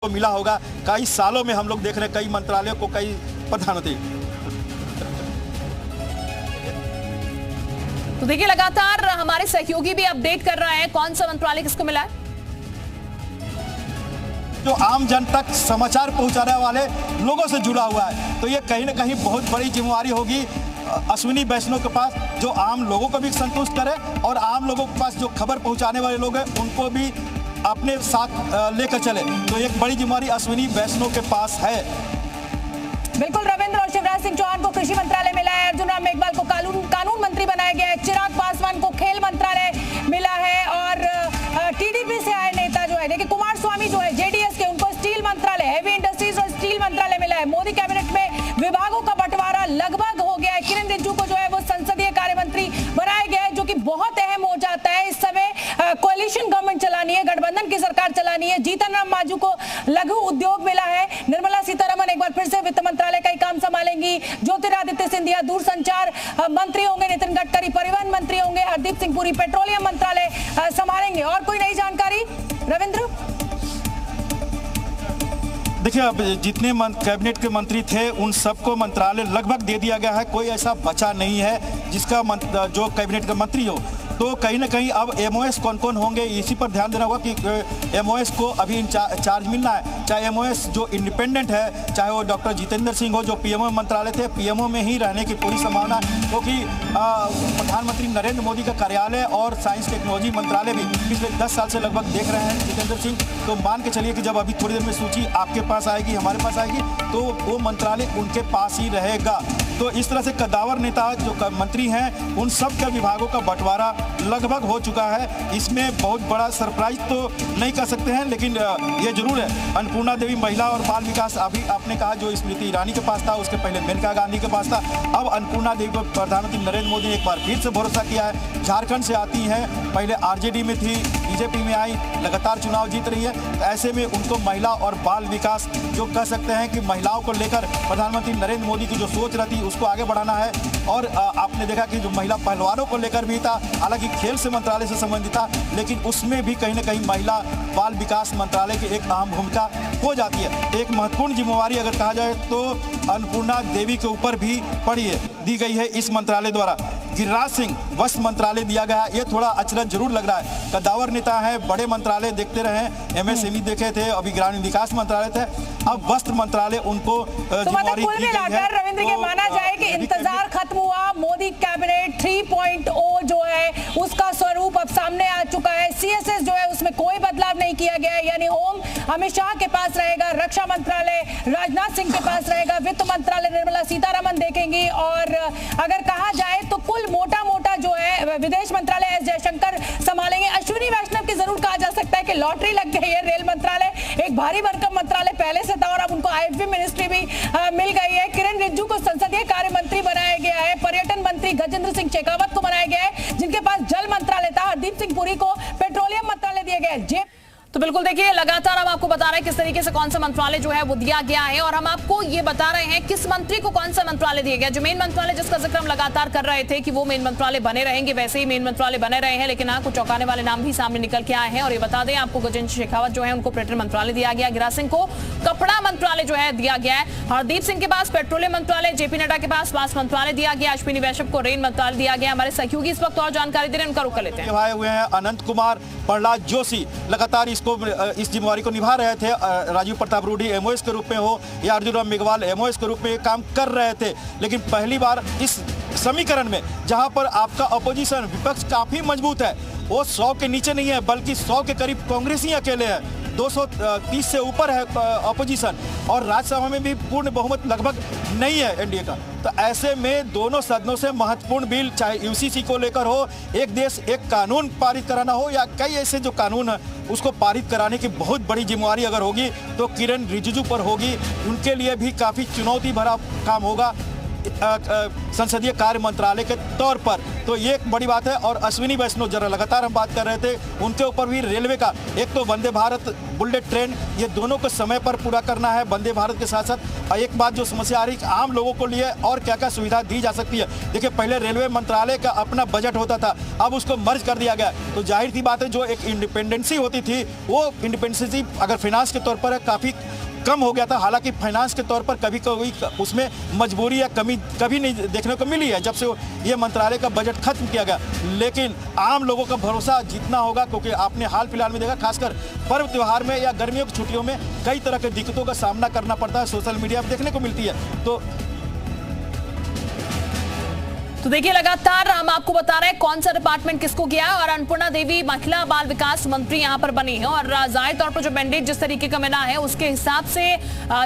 को मिला होगा। कई सालों में हम लोग देख रहे हैं कई मंत्रालयों को, कई प्रधानमंत्री। तो देखिए लगातार हमारे सहयोगी भी अपडेट कर रहा है कौन सा मंत्रालय किसको मिला है। जो आम जन तक समाचार पहुंचाने वाले लोगों से जुड़ा हुआ है, तो ये कहीं ना कहीं बहुत बड़ी जिम्मेवारी होगी अश्विनी वैष्णव के पास, जो आम लोगों को भी संतुष्ट करे और आम लोगों के पास जो खबर पहुंचाने वाले लोग हैं उनको भी अपने साथ लेकर चले। तो एक बड़ी जिम्मेवारी अश्विनी वैष्णव के पास है। बिल्कुल रविंद्र, और शिवराज सिंह चौहान को कृषि मंत्रालय मिला है, अर्जुन राम मेघवाल को कानून मंत्री बनाया गया है, चिराग पासवान को खेल मंत्रालय मिला है और टीडीपी से आए नेता जो है देखिए कुमार स्वामी जो है जेडीएस के, उनको स्टील मंत्रालय, हेवी इंडस्ट्रीज और स्टील मंत्रालय मिला है। मोदी कैबिनेट में विभागों का बंटवारा लगभग हो गया है। किरण रिजिजू को जो है वो संसदीय कार्य मंत्री बनाया गया है, जो कि बहुत अहम हो जाता है। इस समय कोalition गवर्नमेंट चलानी है, गठबंधन की सरकार चलानी है। जीतन राम मांझी को लघु उद्योग मिला है। निर्मला सीतारमण एक बार फिर से वित्त मंत्रालय का ही काम संभालेंगी। ज्योतिरादित्य सिंधिया दूरसंचार मंत्री होंगे, नितिन गडकरी परिवहन मंत्री होंगे, हरदीप सिंह पुरी पेट्रोलियम मंत्रालय संभालेंगे। और कोई नई जानकारी रविंद्र? देखिए, अब जितने कैबिनेट के मंत्री थे उन सबको मंत्रालय लगभग दे दिया गया है। कोई ऐसा बचा नहीं है जिसका जो कैबिनेट का मंत्री हो। तो कहीं ना कहीं अब एमओएस कौन कौन होंगे इसी पर ध्यान देना होगा कि एमओएस को अभी चार्ज मिलना है। चाहे एमओएस जो इंडिपेंडेंट है, चाहे वो डॉक्टर जितेंद्र सिंह हो जो पीएमओ मंत्रालय थे, पीएमओ में ही रहने की पूरी संभावना है, क्योंकि प्रधानमंत्री नरेंद्र मोदी का कार्यालय और साइंस टेक्नोलॉजी मंत्रालय भी पिछले 10 साल से लगभग देख रहे हैं जितेंद्र सिंह। तो मान के चलिए कि जब अभी थोड़ी देर में सूची आपके पास आएगी, हमारे पास आएगी, तो वो मंत्रालय उनके पास ही रहेगा। तो इस तरह से कद्दावर नेता जो मंत्री हैं उन सब के विभागों का बंटवारा लगभग हो चुका है। इसमें बहुत बड़ा सरप्राइज तो नहीं कर सकते हैं, लेकिन ये जरूर है अन्नपूर्णा देवी महिला और बाल विकास, अभी आपने कहा जो स्मृति ईरानी के पास था, उसके पहले मेनका गांधी के पास था। अब अन्नपूर्णा देवी को प्रधानमंत्री नरेंद्र मोदी ने एक बार फिर से भरोसा किया है। झारखंड से आती हैं, पहले आरजेडी में थी, बीजेपी में आई, लगातार चुनाव जीत रही है। तो ऐसे में उनको महिला और बाल विकास जो कह सकते हैं कि महिलाओं को लेकर प्रधानमंत्री नरेंद्र मोदी की जो सोच रहती उसको आगे बढ़ाना है। और आपने देखा कि जो महिला पहलवानों को लेकर भी था, हालांकि खेल से मंत्रालय से संबंधित था, लेकिन उसमें भी कहीं ना कहीं महिला बाल विकास मंत्रालय की एक अहम भूमिका हो जाती है। एक महत्वपूर्ण जिम्मेवारी अगर कहा जाए तो अन्नपूर्णा देवी के ऊपर भी दी गई है इस मंत्रालय द्वारा। गिरिराज सिंह वस्त्र मंत्रालय दिया गया है, ये थोड़ा अचरज जरूर लग रहा है। कद्दावर नेता है, बड़े मंत्रालय देखते रहे, एमएसएमई देखे थे, अभी ग्रामीण विकास मंत्रालय थे, अब वस्त्र मंत्रालय उनको तो मतलब कुल मिलाकर रविंद्र के माना जाए कि इंतजार खत्म हुआ। मोदी कैबिनेट 3.0 जो है उसका स्वरूप अब सामने आ चुका है। सीएसएस जो है उसमें कोई बदलाव नहीं किया गया है, यानी होम अमित शाह के पास रहेगा, रक्षा मंत्रालय राजनाथ सिंह के पास रहेगा, वित्त मंत्रालय निर्मला सीतारमण देखेंगी। और अगर कहा जाए तो कुल मोटा जो है विदेश मंत्रालय एस जयशंकर संभालेंगे। अश्विनी वैष्णव की जरूर कहा जा सकता है कि लॉटरी लग गई है। रेल मंत्रालय एक भारी भरकम मंत्रालय पहले से था और अब उनको आईएफबी मिनिस्ट्री भी मिल गई है। किरण रिजिजू को संसदीय कार्य मंत्री बनाया गया है। पर्यटन मंत्री गजेंद्र सिंह शेखावत को बनाया गया है, जिनके पास जल मंत्रालय था। हरदीप सिंह पुरी को पेट्रोलियम मंत्रालय दिया गया है। तो बिल्कुल देखिए लगातार हम आपको बता रहे हैं किस तरीके से कौन सा मंत्रालय जो है वो दिया गया है, और हम आपको ये बता रहे हैं किस मंत्री को कौन सा मंत्रालय दिया गया। जो मेन मंत्रालय जिसका जिक्र हम लगातार कर रहे थे कि वो मेन मंत्रालय बने रहेंगे, वैसे ही मेन मंत्रालय बने रहे हैं, लेकिन हाँ कुछ चौंकाने वाले नाम भी सामने निकल के आए हैं। और ये बता दें आपको, गजेंद्र शेखावत जो है उनको पर्यटन मंत्रालय दिया गया, गिरिराज सिंह को कपड़ा मंत्रालय जो है दिया गया है, हरदीप सिंह के पास पेट्रोलियम मंत्रालय, जेपी नड्डा के पास स्वास्थ्य मंत्रालय दिया गया, अश्विनी वैष्णव को रेल मंत्रालय दिया गया। हमारे सहयोगी इस वक्त और जानकारी दे रहे हैं, उनका रुख लेते हैं। हुए हैं अनंत कुमार, प्रहलाद जोशी लगातार इस जिम्मेवारी को निभा रहे थे। राजीव प्रताप रूडी एमओएस के रूप में हो या अर्जुन राम मेघवाल एमओएस के रूप में काम कर रहे थे, लेकिन पहली बार इस समीकरण में जहां पर आपका अपोजिशन विपक्ष काफी मजबूत है, वो 100 के नीचे नहीं है बल्कि 100 के करीब कांग्रेस ही अकेले है, 230 से ऊपर है अपोजिशन, और राज्यसभा में भी पूर्ण बहुमत लगभग नहीं है एनडीए का। तो ऐसे में दोनों सदनों से महत्वपूर्ण बिल, चाहे यूसीसी को लेकर हो, एक देश एक कानून पारित कराना हो, या कई ऐसे जो कानून है उसको पारित कराने की बहुत बड़ी जिम्मेवारी अगर होगी तो किरण रिजिजू पर होगी। उनके लिए भी काफ़ी चुनौती भरा काम होगा। संसदीय कार्य मंत्रालय के तौर पर, तो ये एक बड़ी बात है। और अश्विनी वैष्णव, जरा लगातार हम बात कर रहे थे, उनके ऊपर भी रेलवे का, एक तो वंदे भारत बुलेट ट्रेन, ये दोनों को समय पर पूरा करना है। वंदे भारत के साथ साथ एक बात जो समस्या आ रही है, आम लोगों को लिए और क्या क्या सुविधा दी जा सकती है। देखिए, पहले रेलवे मंत्रालय का अपना बजट होता था, अब उसको मर्ज कर दिया गया, तो जाहिर सी बात है जो एक इंडिपेंडेंसी होती थी, वो इंडिपेंडेंसी अगर फाइनेंस के तौर पर काफ़ी कम हो गया था। हालांकि फाइनेंस के तौर पर कभी कभी उसमें मजबूरी या कमी कभी नहीं देखने को मिली है जब से ये मंत्रालय का बजट खत्म किया गया। लेकिन आम लोगों का भरोसा जितना होगा, क्योंकि आपने हाल फिलहाल में देखा, खासकर पर्व त्योहार में या गर्मियों की छुट्टियों में कई तरह की दिक्कतों का सामना करना पड़ता है, सोशल मीडिया पर देखने को मिलती है। तो देखिए, लगातार हम आपको बता रहे हैं कौन सा डिपार्टमेंट किसको गया है, और अन्नपूर्णा देवी महिला बाल विकास मंत्री यहां पर बनी है। और जाहिर तौर पर जो मैंडेट जिस तरीके का मिला है, उसके हिसाब से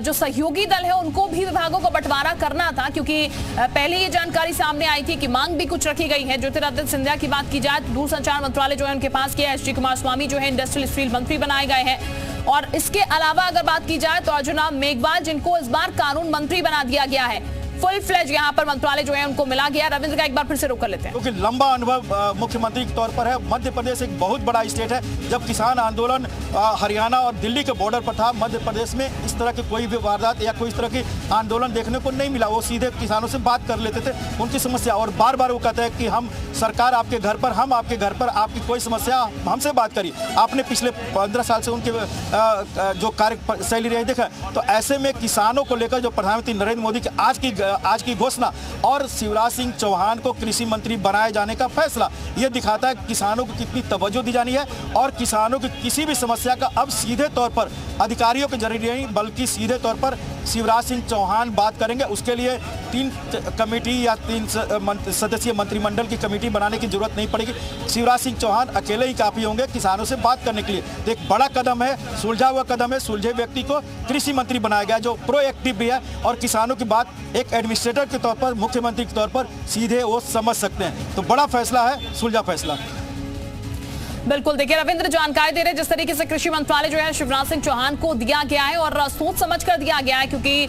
जो सहयोगी दल है उनको भी विभागों को बंटवारा करना था, क्योंकि पहले ये जानकारी सामने आई थी कि मांग भी कुछ रखी गई है। ज्योतिरादित्य सिंधिया की बात की जाए तो दूरसंचार मंत्रालय जो है उनके पास किया है। एस डी कुमार स्वामी जो है इंडस्ट्रियल स्टील मंत्री बनाए गए हैं। और इसके अलावा अगर बात की जाए तो अर्जुन राम मेघवाल, जिनको इस बार कानून मंत्री बना दिया गया है, फुल फ्लेज यहाँ पर मंत्रालय जो है उनको मिला गया। रविंद्र का एक बार फिर से रुक कर लेते हैं, क्योंकि लंबा अनुभव मुख्यमंत्री के तौर पर है। मध्य प्रदेश एक बहुत बड़ा स्टेट है। जब किसान आंदोलन हरियाणा और दिल्ली के बॉर्डर पर था, मध्य प्रदेश में इस तरह की कोई भी वारदात या कोई इस तरह की आंदोलन देखने को नहीं मिला। वो सीधे किसानों से बात कर लेते थे, उनकी समस्या, और बार बार वो कहते हैं कि हम सरकार आपके घर पर, हम आपके घर पर, आपकी कोई समस्या हमसे बात करिए। आपने पिछले 15 साल से उनके जो कार्य शैली रही देखा, तो ऐसे में किसानों को लेकर जो प्रधानमंत्री नरेंद्र मोदी की आज की घोषणा और शिवराज सिंह चौहान को कृषि मंत्री बनाए जाने का फैसला, यह दिखाता है किसानों को कितनी तवज्जो दी जानी है। और किसानों की किसी भी समस्या का अब सीधे तौर पर अधिकारियों के जरिए नहीं, बल्कि सीधे तौर पर शिवराज सिंह चौहान बात करेंगे। उसके लिए 3 कमेटी या 3 सदस्यीय मंत्रिमंडल की कमेटी बनाने की जरूरत नहीं पड़ेगी। शिवराज सिंह चौहान अकेले ही काफ़ी होंगे किसानों से बात करने के लिए। तो एक बड़ा कदम है, सुलझा हुआ कदम है। सुलझे व्यक्ति को कृषि मंत्री बनाया गया, जो प्रोएक्टिव भी है और किसानों की बात एक एडमिनिस्ट्रेटर के तौर पर, मुख्यमंत्री के तौर पर सीधे वो समझ सकते हैं। तो बड़ा फैसला है, सुलझा फैसला। बिल्कुल, देखिए रविंद्र जानकारी दे रहे जिस तरीके से कृषि मंत्रालय जो है शिवराज सिंह चौहान को दिया गया है, और सोच समझ कर दिया गया है, क्योंकि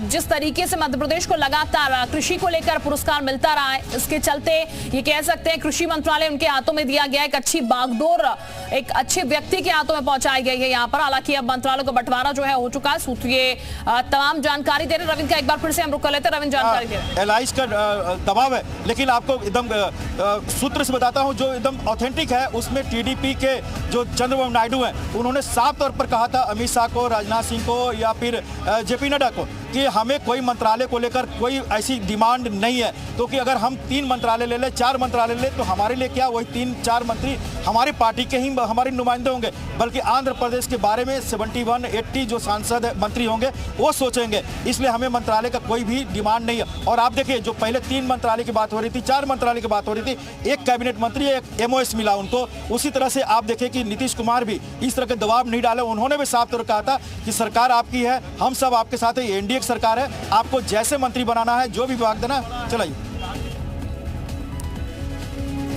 जिस तरीके से मध्य प्रदेश को लगातार कृषि को लेकर पुरस्कार मिलता रहा है, इसके चलते ये कह सकते हैं कृषि मंत्रालय उनके हाथों में दिया गया। एक अच्छी बागडोर एक अच्छे व्यक्ति के हाथों में पहुंचाई गई है यहाँ पर। हालांकि अब मंत्रालय का बंटवारा जो है हो चुका है। सूत्र ये तमाम जानकारी दे रहे। रविंद्र का एक बार फिर से हम रुक कर लेते हैं। रविंद्र जानकारी दे रहे। एलाइज का दबाव है, लेकिन आपको एकदम सूत्र से बताता हूं जो एकदम ऑथेंटिक है। उसमें टीडीपी के जो चंद्रबाबू नायडू हैं, उन्होंने साफ तौर पर कहा था अमित शाह को, राजनाथ सिंह को या फिर जेपी नड्डा को कि हमें कोई मंत्रालय को लेकर कोई ऐसी डिमांड नहीं है। तो कि अगर हम 3 मंत्रालय ले लें, 4 मंत्रालय ले, तो हमारे लिए क्या, वही 3-4 मंत्री हमारी पार्टी के ही हमारे नुमाइंदे होंगे। बल्कि आंध्र प्रदेश के बारे में 71-80 जो सांसद मंत्री होंगे वो सोचेंगे। इसलिए हमें मंत्रालय का कोई भी डिमांड नहीं है। और आप देखिए, जो पहले 3 मंत्रालय की बात हो रही थी, 4 मंत्रालय की बात हो रही थी, एक कैबिनेट मंत्री, एक एमओएस मिला उनको। उसी तरह से आप देखिए कि नीतीश कुमार भी इस तरह के दबाव नहीं डाले। उन्होंने भी साफ तौर पर कहा था कि सरकार आपकी है, हम सब आपके साथ है, एनडीए की सरकार है, आपको जैसे मंत्री बनाना है, जो भी विभाग देना, चलाइए।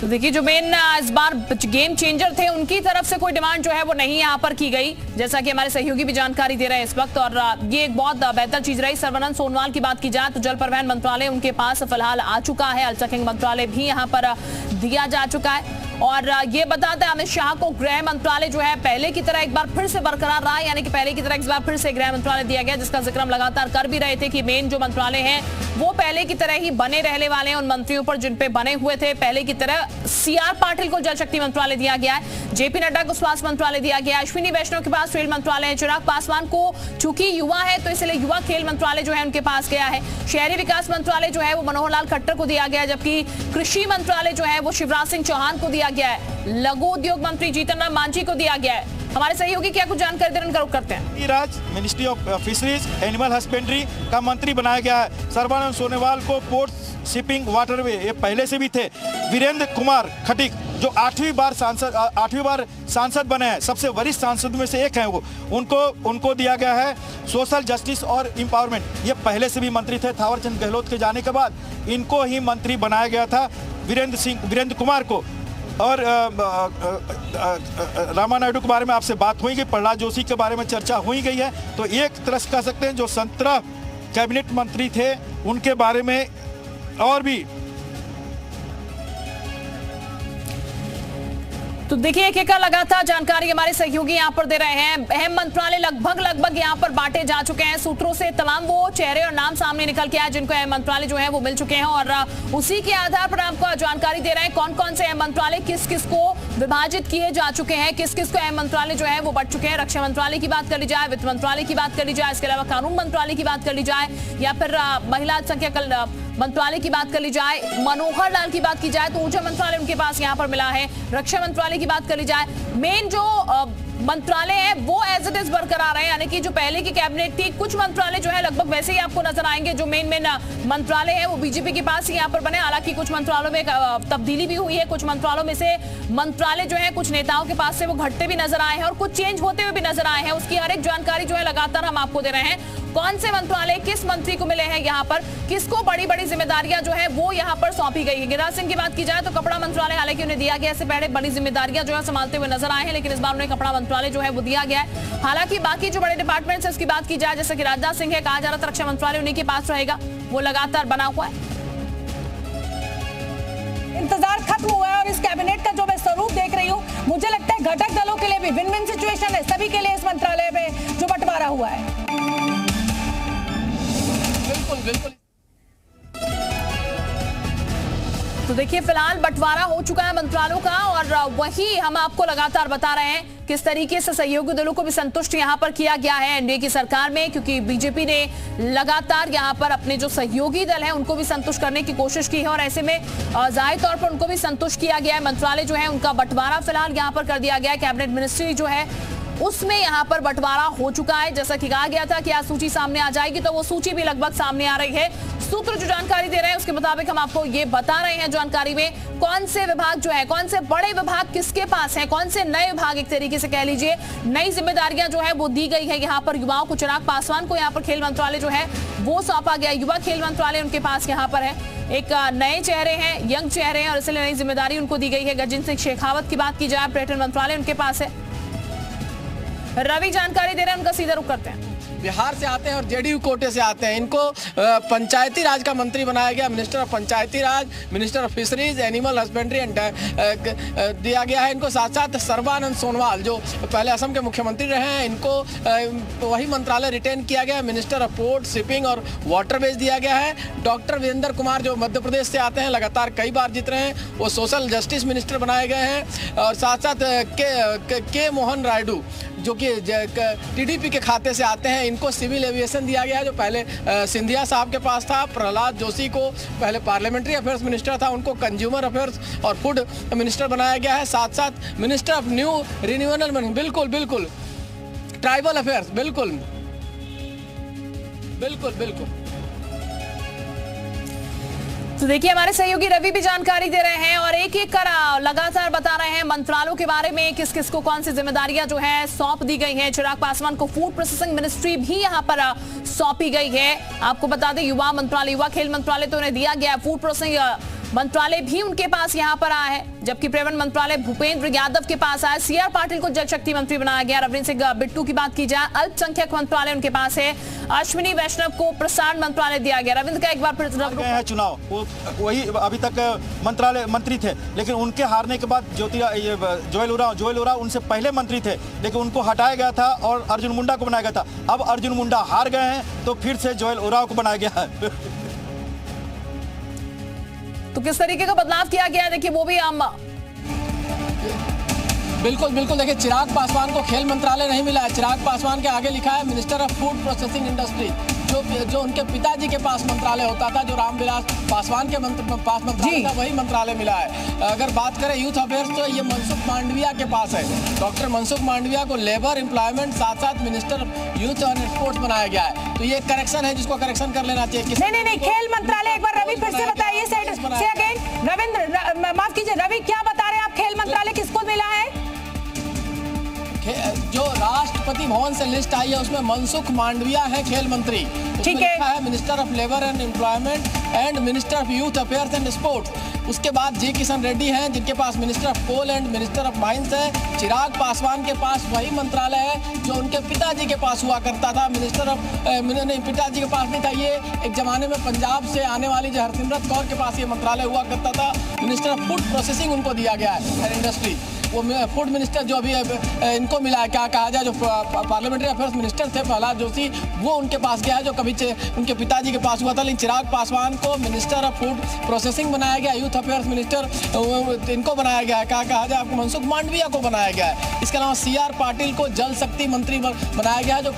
तो देखिए, जो मेन इस बार गेम चेंजर थे, उनकी तरफ से कोई डिमांड जो है वो नहीं यहाँ पर की गई, जैसा कि हमारे सहयोगी भी जानकारी दे रहे हैं इस वक्त। और ये एक बहुत बेहतर चीज रही। सर्बानंद सोनोवाल की बात की जाए तो जल परिवहन मंत्रालय उनके पास फिलहाल आ चुका है। अल्पसंख्यक मंत्रालय भी यहाँ पर दिया जा चुका है। और ये बताते हैं अमित शाह को गृह मंत्रालय जो है पहले की तरह एक बार फिर से बरकरार रहा, यानी कि पहले की तरह इस बार फिर से गृह मंत्रालय दिया गया, जिसका जिक्र हम लगातार कर भी रहे थे कि मेन जो मंत्रालय हैं वो पहले की तरह ही बने रहने वाले हैं। उन मंत्रियों पर जिन पे बने हुए थे पहले की तरह। सीआर पाटिल को जल शक्ति मंत्रालय दिया गया है, जेपी नड्डा को स्वास्थ्य मंत्रालय दिया गया है, अश्विनी वैष्णव के पास रेल मंत्रालय है, चिराग पासवान को चूंकि युवा है तो इसलिए युवा खेल मंत्रालय जो है उनके पास गया है, शहरी विकास मंत्रालय जो है वो मनोहर लाल खट्टर को दिया गया है, जबकि कृषि मंत्रालय जो है वो शिवराज सिंह चौहान को दिया गया है, लघु उद्योग मंत्री जीतन राम मांझी को दिया गया है। हमारे सहयोगी क्या कुछ जानकारी देने का रुख करते हैं। राज ministry of fisheries animal husbandry का मंत्री बनाया गया है। सर्बानंद सोनोवाल को पोर्ट शिपिंग वाटरवे, ये पहले से भी थे। वीरेंद्र कुमार खटीक जो 8वीं बार सांसद बने हैं, सबसे वरिष्ठ सांसद में से एक हैं वो, उनको दिया गया है सोशल जस्टिस और एम्पावरमेंट। ये पहले से भी मंत्री थे। थावरचंद गहलोत के जाने के बाद इनको ही मंत्री बनाया गया था, वीरेंद्र कुमार को। और रामा नायडू के बारे में आपसे बात हुई गई, प्रहलाद जोशी के बारे में चर्चा हुई गई है। तो एक तरह से कह सकते हैं जो कैबिनेट मंत्री थे उनके बारे में और भी। तो देखिए एक एक लगातार जानकारी हमारे सहयोगी यहाँ पर दे रहे हैं। अहम मंत्रालय लगभग यहाँ पर बांटे जा चुके हैं। सूत्रों से तमाम वो चेहरे और नाम सामने निकल के आए जिनको अहम मंत्रालय जो है वो मिल चुके हैं और उसी के आधार पर आपको जानकारी दे रहे हैं कौन कौन से अहम मंत्रालय किस किस को विभाजित किए जा चुके हैं, किस किस को अहम मंत्रालय जो है वो बढ़ चुके हैं। रक्षा मंत्रालय की बात कर ली जाए, वित्त मंत्रालय की बात कर ली जाए, इसके अलावा कानून मंत्रालय की बात कर ली जाए या फिर महिला संख्या मंत्रालय की बात कर ली जाए, मनोहर लाल की बात की जाए तो ऊर्जा मंत्रालय उनके पास यहाँ पर मिला है। रक्षा मंत्रालय की बात कर ली जाए, मेन जो मंत्रालय है वो एज इट इज बरकरार है, यानी कि जो पहले की कैबिनेट थी कुछ मंत्रालय जो है लगभग वैसे ही आपको नजर आएंगे। जो मेन मंत्रालय है वो बीजेपी के पास ही यहाँ पर बने, हालांकि कुछ मंत्रालयों में तब्दीली भी हुई है, कुछ मंत्रालयों में से मंत्रालय जो है कुछ नेताओं के पास से वो घटते भी नजर आए हैं और कुछ चेंज होते हुए भी नजर आए हैं। उसकी हर एक जानकारी जो है लगातार हम आपको दे रहे हैं। कौन से मंत्रालय किस मंत्री को मिले हैं, यहाँ पर किसको बड़ी बड़ी जिम्मेदारियां जो है वो यहाँ पर सौंपी गई है। गिरिराज सिंह की बात की जाए तो कपड़ा मंत्रालय हालांकि उन्हें दिया गया, इससे पहले बड़ी जिम्मेदारियां जो है संभालते हुए नजर आए हैं, लेकिन इस बार उन्हें कपड़ा मंत्रालय जो है वो दिया गया है। हालांकि बाकी जो बड़े डिपार्टमेंट्स है उसकी बात की जाए, जैसे कि राजनाथ सिंह है, कहा जा रहा था रक्षा मंत्रालय उन्हीं के पास रहेगा, वो लगातार बना हुआ है। इंतजार खत्म हुआ है और इस कैबिनेट का जो मैं स्वरूप देख रही हूँ, मुझे लगता है घटक दलों के लिए भी विन विन सिचुएशन है, सभी के लिए इस मंत्रालय में जो बंटवारा हुआ है। बिल्कुल बिल्कुल। तो देखिए फिलहाल बंटवारा हो चुका है मंत्रालयों का और वही हम आपको लगातार बता रहे हैं किस तरीके से सहयोगी दलों को भी संतुष्ट यहां पर किया गया है एनडीए की सरकार में, क्योंकि बीजेपी ने लगातार यहां पर अपने जो सहयोगी दल हैं उनको भी संतुष्ट करने की कोशिश की है और ऐसे में जाहिर तौर पर उनको भी संतुष्ट किया गया है। मंत्रालय जो है उनका बंटवारा फिलहाल यहां पर कर दिया गया है। कैबिनेट मिनिस्ट्री जो है उसमें यहां पर बंटवारा हो चुका है। जैसा कि कहा गया था कि आज सूची सामने आ जाएगी, तो वो सूची भी लगभग सामने आ रही है। सूत्र जो जानकारी दे रहे हैं उसके मुताबिक हम आपको ये बता रहे हैं जानकारी में कौन से विभाग जो है, कौन से बड़े विभाग किसके पास हैं, कौन से नए विभाग एक तरीके से कह लीजिए नई जिम्मेदारियां जो है वो दी गई है यहाँ पर युवाओं को। चिराग पासवान को यहाँ पर खेल मंत्रालय जो है वो सौंपा गया, युवा खेल मंत्रालय उनके पास यहाँ पर है। एक नए चेहरे हैं, यंग चेहरे हैं और इसलिए नई जिम्मेदारी उनको दी गई है। गजेंद्र सिंह शेखावत की बात की जाए, पर्यटन मंत्रालय उनके पास है। रवि जानकारी दे रहे हैं, उनका सीधा रुख करते हैं। बिहार से आते हैं और जेडीयू कोटे से आते हैं। इनको पंचायती राज का मंत्री बनाया गया, minister of Panchayati Raj, minister of fisheries, animal husbandry and दिया गया है इनको। साथ साथ सर्बानंद सोनोवाल जो पहले असम के मुख्यमंत्री रहे हैं, इनको वही मंत्रालय रिटेन किया गया। मिनिस्टर ऑफ पोर्ट, शिपिंग और वाटरवेज दिया गया है। डॉक्टर वीरेंद्र कुमार जो मध्य प्रदेश से आते हैं, लगातार कई बार जीत रहे हैं, वो सोशल जस्टिस मिनिस्टर बनाए गए हैं। और साथ साथ के मोहन रायडू जो कि टीडीपी के खाते से आते हैं, इनको सिविल एविएशन दिया गया है जो पहले सिंधिया साहब के पास था। प्रहलाद जोशी को पहले पार्लियामेंट्री अफेयर्स मिनिस्टर था, उनको कंज्यूमर अफेयर्स और फूड मिनिस्टर बनाया गया है। साथ साथ मिनिस्टर ऑफ न्यू रिन्यूएबल, बिल्कुल बिल्कुल, ट्राइबल अफेयर्स, बिल्कुल बिल्कुल बिल्कुल। तो देखिए हमारे सहयोगी रवि भी जानकारी दे रहे हैं और एक एक कर लगातार बता रहे हैं मंत्रालयों के बारे में, किस किस को कौन सी जिम्मेदारियां जो है सौंप दी गई हैं। चिराग पासवान को फूड प्रोसेसिंग मिनिस्ट्री भी यहां पर सौंपी गई है। आपको बता दें युवा मंत्रालय, युवा खेल मंत्रालय तो उन्हें दिया गया है, फूड प्रोसेसिंग मंत्रालय भी उनके पास यहां पर आया है, जबकि पर्यटन मंत्रालय भूपेंद्र यादव के पास आया। सीआर पाटिल को जल शक्ति मंत्री बनाया गया। रविंद्र सिंह बिट्टू की बात की जाए, अल्पसंख्यक मंत्रालय उनके पास है। अश्विनी वैष्णव को प्रसारण मंत्रालय दिया गया। रविंद्र का एक बार फिर चुनाव वही अभी तक मंत्रालय मंत्री थे, लेकिन उनके हारने के बाद जोएल ओरांव उनसे पहले मंत्री थे, लेकिन उनको हटाया गया था और अर्जुन मुंडा को बनाया गया था। अब अर्जुन मुंडा हार गए हैं तो फिर से जोएल ओरांव को बनाया गया है। तो किस तरीके का बदलाव किया गया है देखिए वो भी हम बिल्कुल बिल्कुल। देखिए चिराग पासवान को खेल मंत्रालय नहीं मिला है, चिराग पासवान के आगे लिखा है minister of food processing industry, जो उनके पिताजी के पास मंत्रालय होता था, जो रामविलास पासवान के पास मंत्रालय था, वही मंत्रालय मिला है। अगर बात करें यूथ अफेयर्स तो ये मनसुख मांडविया के पास है। डॉक्टर मनसुख मांडविया को लेबर, एम्प्लॉयमेंट, साथ साथ मिनिस्टर यूथ एंड स्पोर्ट्स बनाया गया है। तो ये करेक्शन है जिसको करेक्शन कर लेना चाहिए। नहीं, खेल मंत्रालय एक बार रवि फिर से बताइए। रविंद्र माफ कीजिए, रवि क्या बता रहे हैं आप, खेल मंत्रालय किसको मिला है? जो राष्ट्रपति भवन से लिस्ट आई है उसमें मनसुख मांडविया है खेल मंत्री, ठीक है। लिखा है minister of labour and employment and minister of youth affairs and sports. उसके बाद जी किशन रेड्डी हैं जिनके पास minister of coal and minister of mines है। चिराग पासवान के पास वही मंत्रालय है जो उनके पिताजी के पास हुआ करता था। मिनिस्टर ऑफ नहीं, पिताजी के पास नहीं था, ये एक जमाने में पंजाब से आने वाली जो हरसिमरत कौर के पास ये मंत्रालय हुआ करता था। मिनिस्टर ऑफ फूड प्रोसेसिंग उनको दिया गया है एंड इंडस्ट्री। वो फूड मिनिस्टर जो अभी इनको मिला है, क्या कहा जाए, जो पार्लियामेंट्री अफेयर्स मिनिस्टर थे प्रहलाद जोशी, वो उनके पास गया है जो कभी उनके पिताजी के पास हुआ था। लेकिन चिराग पासवान को मिनिस्टर ऑफ फूड प्रोसेसिंग बनाया गया, यूथ अफेयर्स मिनिस्टर इनको बनाया गया है, क्या कहा जाए, आपको मनसुख मांडविया को बनाया गया है। इसके अलावा CR पाटिल को जल शक्ति मंत्री बनाया गया है जो